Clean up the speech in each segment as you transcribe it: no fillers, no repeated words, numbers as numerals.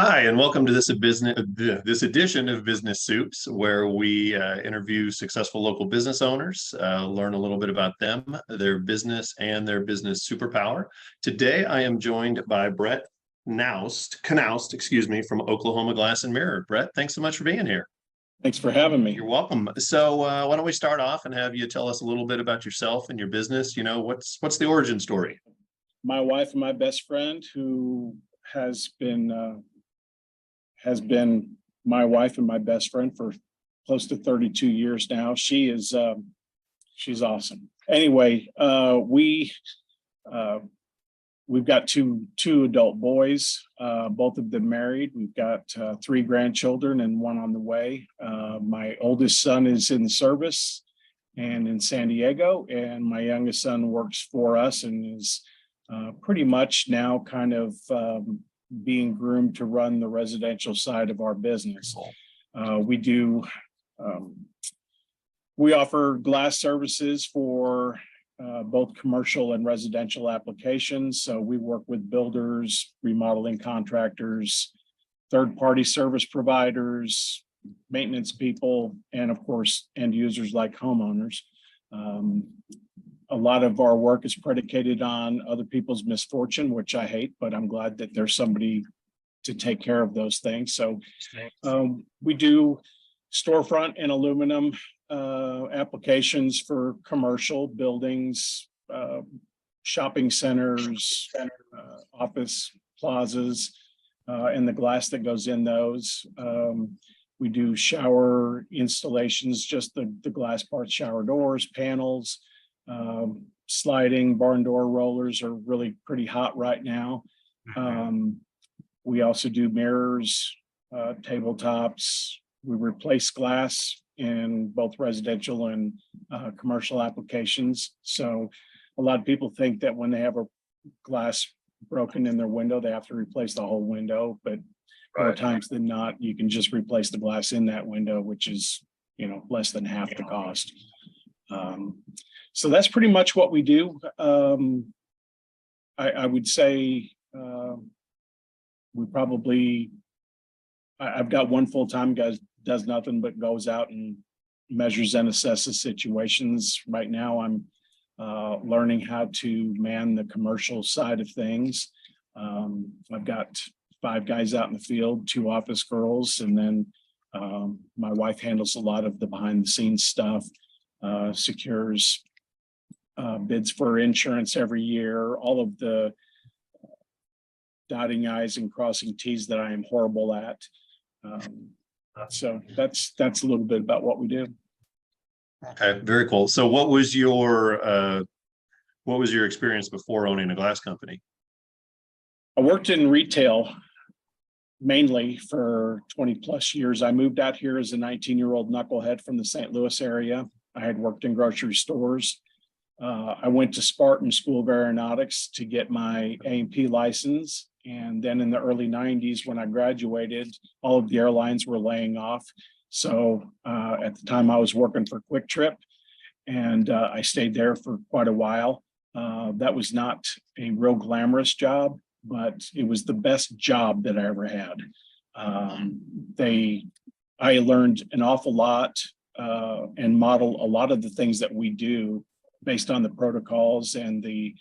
Hi, and welcome to this edition of Business Supes, where we interview successful local business owners, learn a little bit about them, their business, and their business superpower. Today, I am joined by Brett Knaust, excuse me, from Oklahoma Glass and Mirror. Brett, thanks so much for being here. Thanks for having me. You're welcome. So, why don't we start off and have you tell us a little bit about yourself and your business? You know, what's the origin story? My wife and my best friend, who has been my wife and my best friend for close to 32 years now. She's awesome. Anyway, we've got two adult boys, both of them married. We've got three grandchildren and one on the way. My oldest son is in the service and in San Diego, and my youngest son works for us and is pretty much now kind of being groomed to run the residential side of our business. We offer glass services for both commercial and residential applications. So we work with builders, remodeling contractors, third-party service providers, maintenance people, and of course, end users like homeowners. A lot of our work is predicated on other people's misfortune, which I hate, but I'm glad that there's somebody to take care of those things. So we do storefront and aluminum applications for commercial buildings, shopping centers, office plazas, and the glass that goes in those. We do shower installations, just the glass parts, shower doors, panels, sliding barn door rollers are really pretty hot right now. We also do mirrors, tabletops. We replace glass in both residential and commercial applications. So a lot of people think that when they have a glass broken in their window, they have to replace the whole window, but more times than not, you can just replace the glass in that window, which is, less than half the cost. So that's pretty much what we do. I would say I've got one full-time guy does nothing but goes out and measures and assesses situations. Right now, I'm learning how to man the commercial side of things. I've got 5 guys out in the field, 2 office girls, and then my wife handles a lot of the behind-the-scenes stuff, secures bids for insurance every year, all of the dotting I's and crossing T's that I am horrible at. So that's a little bit about what we do. Okay, very cool. So what was your experience before owning a glass company? I worked in retail mainly for 20 plus years. I moved out here as a 19-year-old knucklehead from the St. Louis area. I had worked in grocery stores. I went to Spartan School of Aeronautics to get my A&P license. And then in the early 90s, when I graduated, all of the airlines were laying off. So at the time I was working for Quick Trip, and I stayed there for quite a while. That was not a real glamorous job, but it was the best job that I ever had. I learned an awful lot and model a lot of the things that we do based on the protocols and the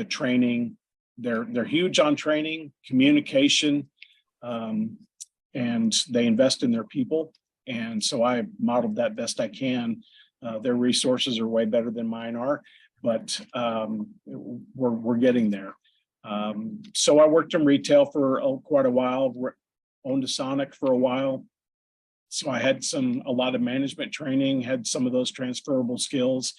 training. They're huge on training, communication, and they invest in their people. And so I modeled that best I can. Their resources are way better than mine are, but we're getting there. So I worked in retail for quite a while, owned a Sonic for a while. So I had a lot of management training, had some of those transferable skills.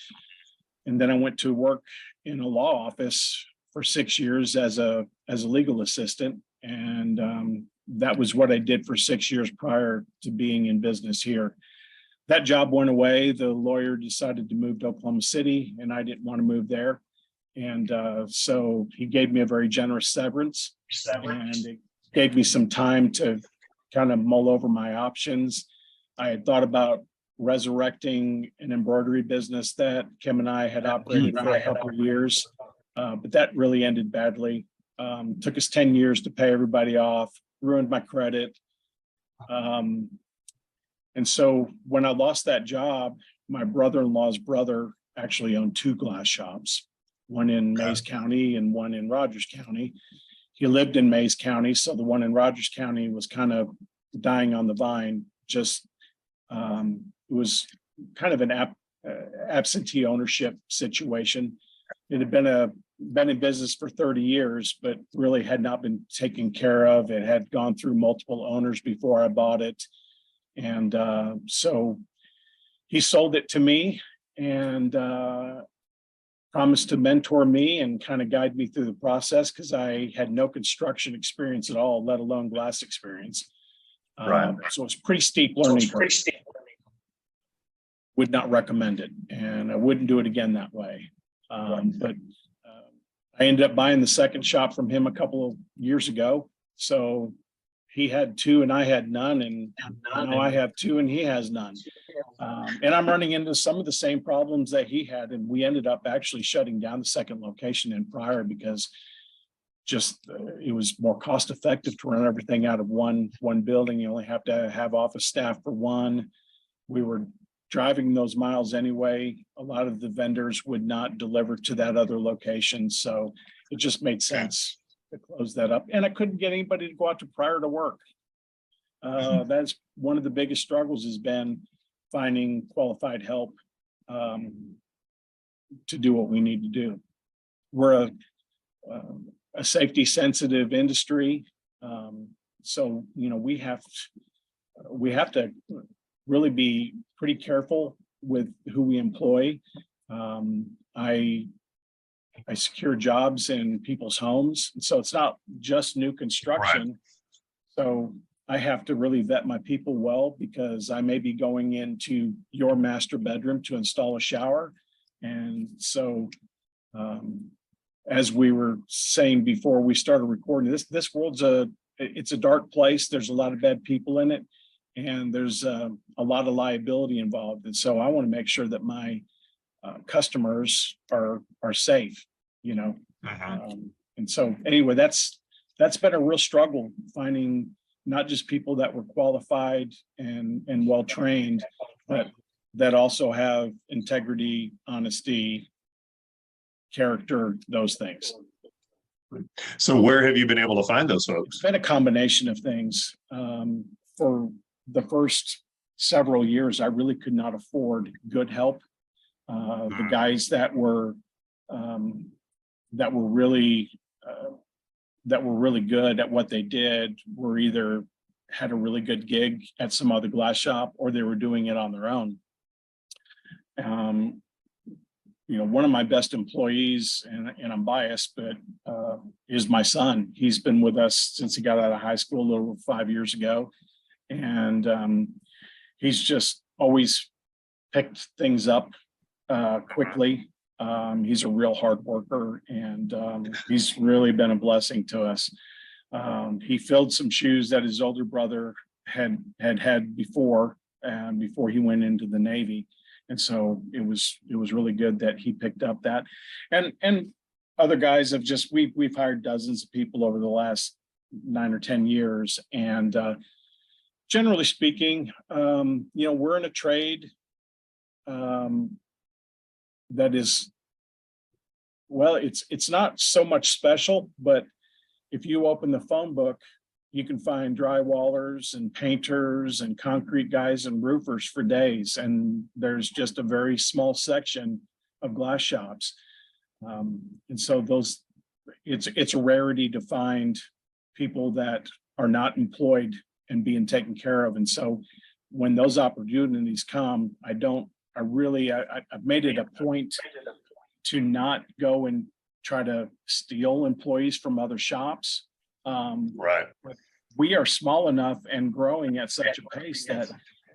And then I went to work in a law office for 6 years as a legal assistant. And that was what I did for 6 years prior to being in business here. That job went away. The lawyer decided to move to Oklahoma City, and I didn't want to move there. And so he gave me a very generous severance, and it gave me some time to kind of mull over my options. I had thought about resurrecting an embroidery business that Kim and I had operated for a couple of years, but that really ended badly. Took us 10 years to pay everybody off, ruined my credit. And so when I lost that job, my brother-in-law's brother actually owned two glass shops, one in Mays County and one in Rogers County. He lived in Mays County, so the one in Rogers County was kind of dying on the vine. Just it was kind of an absentee ownership situation. It had been in business for 30 years, but really had not been taken care of. It had gone through multiple owners before I bought it. And so he sold it to me and promised to mentor me and kind of guide me through the process, because I had no construction experience at all, let alone glass experience. Right. So it's pretty steep learning curve. Would not recommend it, and I wouldn't do it again that way. But I ended up buying the second shop from him a couple of years ago. So he had two and I had none, and now I have two and he has none. And I'm running into some of the same problems that he had, and we ended up actually shutting down the second location in Pryor because just it was more cost effective to run everything out of one building. You only have to have office staff for one. We were driving those miles anyway. A lot of the vendors would not deliver to that other location, so it just made sense to close that up. And I couldn't get anybody to go out to Pryor to work. That's one of the biggest struggles, has been finding qualified help to do what we need to do. We're a safety sensitive industry, so we have to really be pretty careful with who we employ. I secure jobs in people's homes, so it's not just new construction. Right. So I have to really vet my people well, because I may be going into your master bedroom to install a shower. And so as we were saying before we started recording, this world's it's a dark place. There's a lot of bad people in it, and there's a lot of liability involved. And so I want to make sure that my customers are safe, and so anyway, that's been a real struggle, finding not just people that were qualified and well trained, but that also have integrity, honesty, character, those things. So where have you been able to find those folks? It's been a combination of things. For the first several years, I really could not afford good help. The guys that were really good at what they did were either had a really good gig at some other glass shop, or they were doing it on their own. One of my best employees, and I'm biased, but is my son. He's been with us since he got out of high school a little over 5 years ago. And he's just always picked things up quickly. He's a real hard worker, and he's really been a blessing to us. He filled some shoes that his older brother had before he went into the Navy. And so it was really good that he picked up that. And other guys have we've hired dozens of people over the last 9 or 10 years. And generally speaking, we're in a trade that is, well, it's not so much special, but if you open the phone book, you can find drywallers and painters and concrete guys and roofers for days. And there's just a very small section of glass shops. And so it's a rarity to find people that are not employed and being taken care of. And so when those opportunities come, I've made it a point to not go and try to steal employees from other shops. Right. We are small enough and growing at such a pace that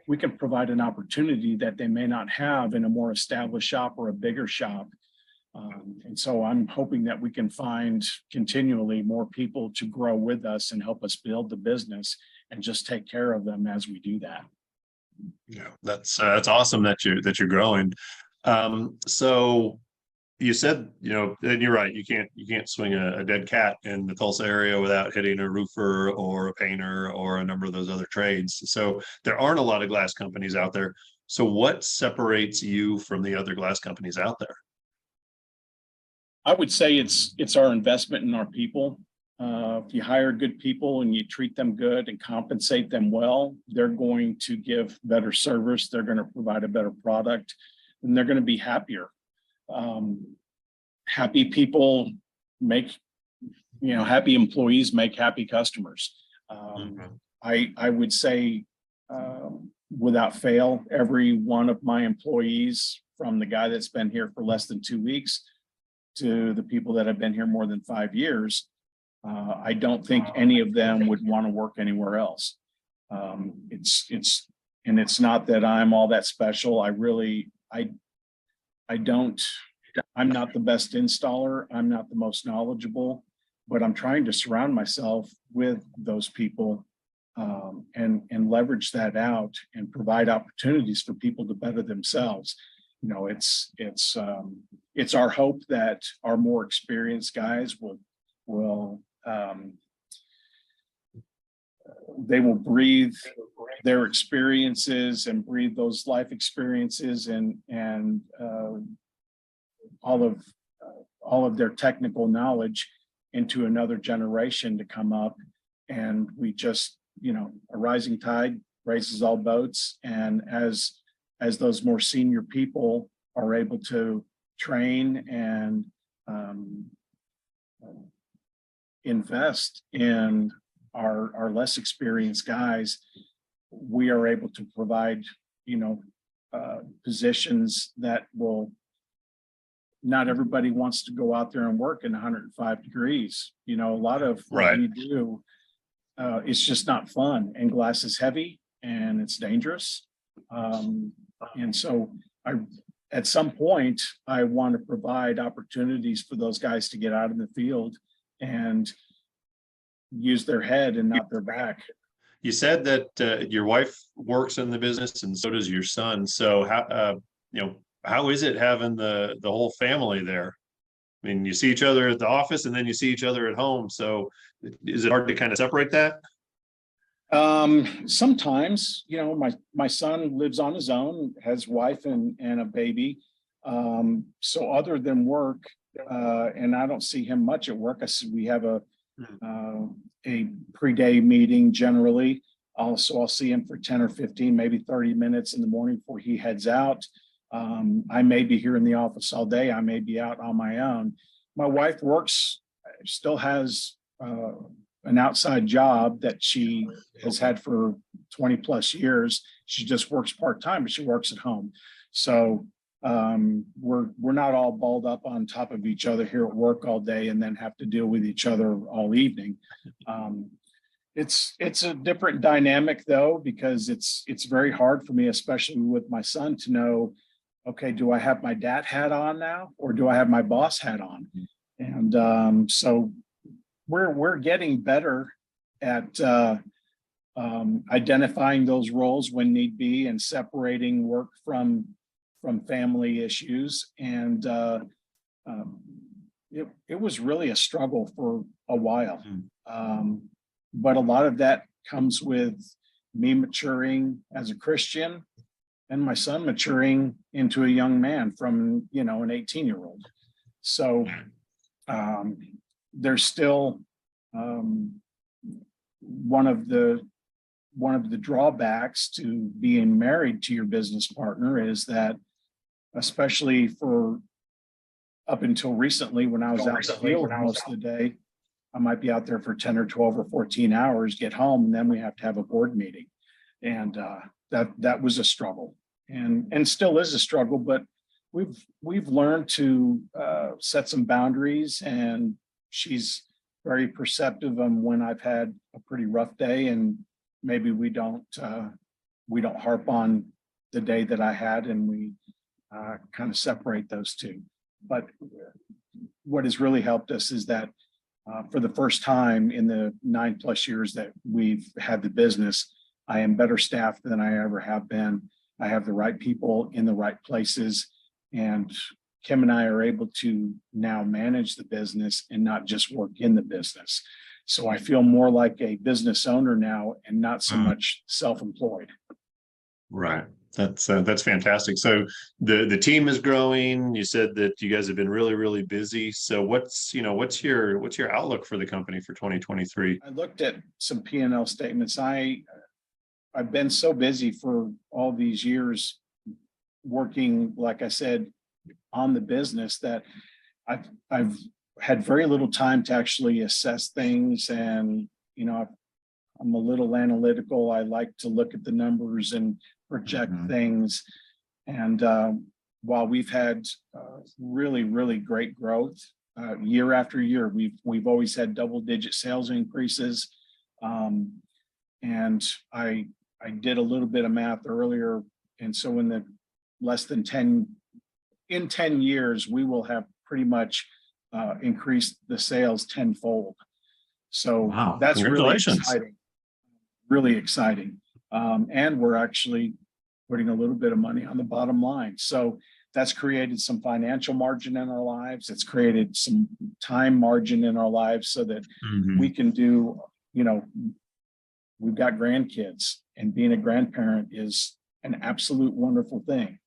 we can provide an opportunity that they may not have in a more established shop or a bigger shop. And so I'm hoping that we can find continually more people to grow with us and help us build the business and just take care of them as we do that. Yeah, that's awesome that you're growing. So You said, and you're right, you can't swing a dead cat in the Tulsa area without hitting a roofer or a painter or a number of those other trades. So there aren't a lot of glass companies out there. So what separates you from the other glass companies out there? I would say it's our investment in our people. If you hire good people and you treat them good and compensate them well, they're going to give better service. They're going to provide a better product, and they're going to be happier. Happy people make, happy employees make happy customers. I would say, without fail, every one of my employees, from the guy that's been here for less than 2 weeks to the people that have been here more than 5 years, I don't think any of them would want to work anywhere else. It's not that I'm all that special. I'm not the best installer. I'm not the most knowledgeable, but I'm trying to surround myself with those people, and leverage that out and provide opportunities for people to better themselves. It's our hope that our more experienced guys will they will breathe their experiences and breathe those life experiences and all of their technical knowledge into another generation to come up. And we just, a rising tide raises all boats. And as those more senior people are able to train and invest in our less experienced guys, we are able to provide, positions that will. Not everybody wants to go out there and work in 105 degrees. A lot of what we do, it's just not fun, and glass is heavy and it's dangerous. And so at some point, I want to provide opportunities for those guys to get out in the field and use their head and not their back. You said that your wife works in the business and so does your son. So how is it having the whole family there? I mean, you see each other at the office and then you see each other at home. So is it hard to kind of separate that? Sometimes, my son lives on his own, has wife and a baby. So other than work, and I don't see him much at work. We have a pre-day meeting generally. I'll see him for 10 or 15, maybe 30 minutes in the morning before he heads out. I may be here in the office all day. I may be out on my own. My wife still has an outside job that she has had for 20 plus years. She just works part-time, but she works at home. So we're not all balled up on top of each other here at work all day and then have to deal with each other all evening. It's a different dynamic though, because it's very hard for me, especially with my son, to know, okay, do I have my dad hat on now, or do I have my boss hat on? And so we're getting better at identifying those roles when need be and separating work from family issues. And it was really a struggle for a while. But a lot of that comes with me maturing as a Christian and my son maturing into a young man from, an 18-year-old. So there's still one of the drawbacks to being married to your business partner is that, especially for up until recently, when I was out in the field most of the day, I might be out there for 10 or 12 or 14 hours, get home, and then we have to have a board meeting. And that was a struggle, and still is a struggle, but we've learned to set some boundaries, and she's very perceptive on when I've had a pretty rough day, and maybe we don't harp on the day that I had, and we kind of separate those two. But what has really helped us is that for the first time in the 9+ years that we've had the business, I am better staffed than I ever have been. I have the right people in the right places and Kim and I are able to now manage the business and not just work in the business. So I feel more like a business owner now and not so much self-employed. Right. That's fantastic. So the team is growing. You said that you guys have been really, really busy. So what's your outlook for the company for 2023? I looked at some P&L statements. I've been so busy for all these years working, like I said, on the business that I've had very little time to actually assess things. And, I'm a little analytical. I like to look at the numbers and project things. And while we've had really, really great growth year after year, we've always had double-digit sales increases. And I did a little bit of math earlier, and so in 10 years, we will have pretty much increased the sales tenfold. So Wow, that's congratulations. really exciting. And we're actually putting a little bit of money on the bottom line. So that's created some financial margin in our lives. It's created some time margin in our lives so that we can do, we've got grandkids, and being a grandparent is an absolute wonderful thing.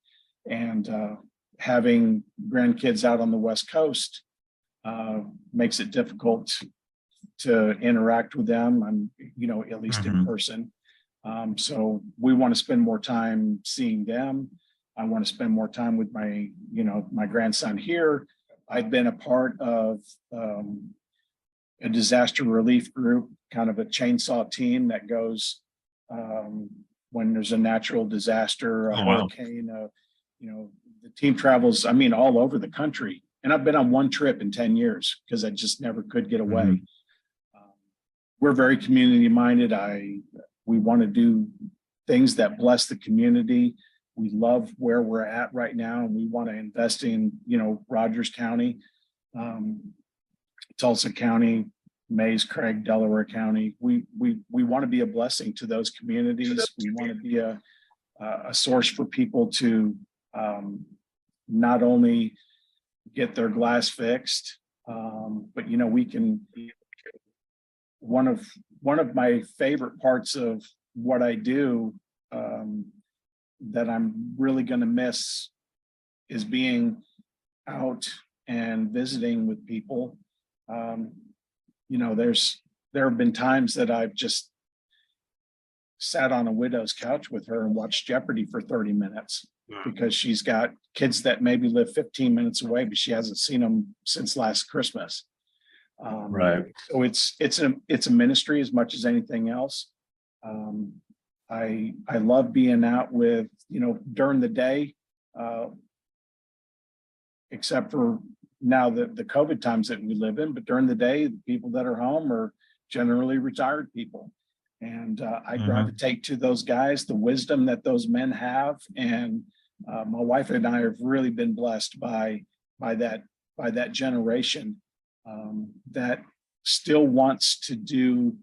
And having grandkids out on the West Coast makes it difficult to interact with them. At least in person. So we want to spend more time seeing them. I want to spend more time with my grandson here. I've been a part of a disaster relief group, kind of a chainsaw team that goes when there's a natural disaster, a hurricane, the team travels, all over the country. And I've been on one trip in 10 years because I just never could get away. We're very community minded. We want to do things that bless the community. We love where we're at right now, and we want to invest in, Rogers County, Tulsa County, Mays, Craig, Delaware County. We want to be a blessing to those communities. We want to be a source for people to not only get their glass fixed, but we can. One of my favorite parts of what I do that I'm really going to miss is being out and visiting with people. There have been times that I've just sat on a widow's couch with her and watched Jeopardy for 30 minutes because she's got kids that maybe live 15 minutes away, but she hasn't seen them since last Christmas. Right. So it's a ministry as much as anything else. I love being out with, during the day, except for now the COVID times that we live in, but during the day, the people that are home are generally retired people. And I gravitate to those guys, the wisdom that those men have. And my wife and I have really been blessed by that generation that still wants to do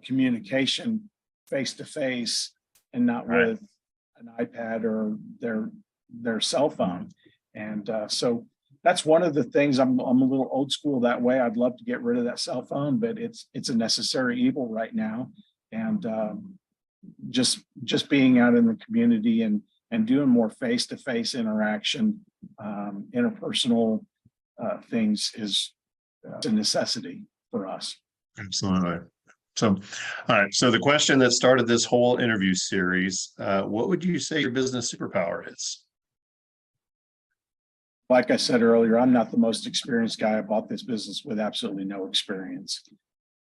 communication face to face and not with an iPad or their cell phone. And so that's one of the things. I'm a little old school that way. I'd love to get rid of that cell phone, but it's a necessary evil right now. And just being out in the community and doing more face to face interaction, interpersonal things is a necessity for us. Absolutely. So, all right. So the question that started this whole interview series, what would you say your business superpower is? Like I said earlier, I'm not the most experienced guy. I bought this business with absolutely no experience.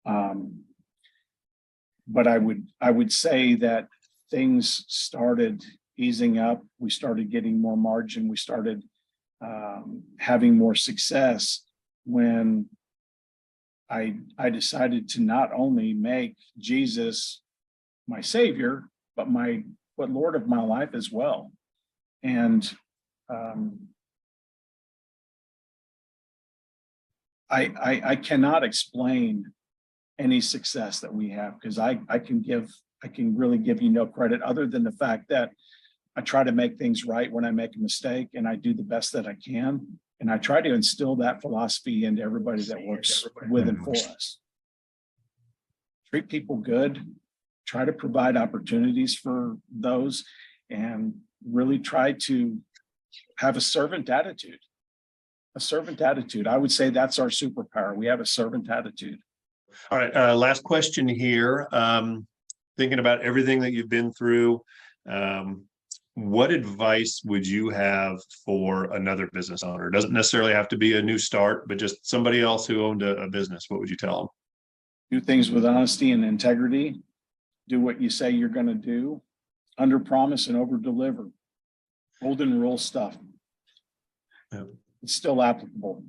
But I would say that things started easing up. We started getting more margin. We started having more success when I decided to not only make Jesus my Savior, but Lord of my life as well. And I cannot explain any success that we have because I can really give you no credit other than the fact that I try to make things right when I make a mistake, and I do the best that I can. And I try to instill that philosophy into everybody that works with and for us. Treat people good, try to provide opportunities for those, and really try to have a servant attitude. A servant attitude. I would say that's our superpower. We have a servant attitude. All right, last question here. Thinking about everything that you've been through, what advice would you have for another business owner? It doesn't necessarily have to be a new start, but just somebody else who owned a business. What would you tell them? Do things with honesty and integrity. Do what you say you're going to do. Under promise and over deliver. Golden rule stuff. Yeah. It's still applicable.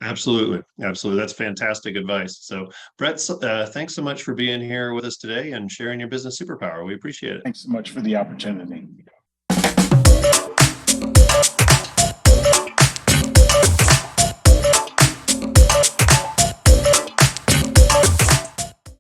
Absolutely. Absolutely. That's fantastic advice. So, Brett, thanks so much for being here with us today and sharing your business superpower. We appreciate it. Thanks so much for the opportunity.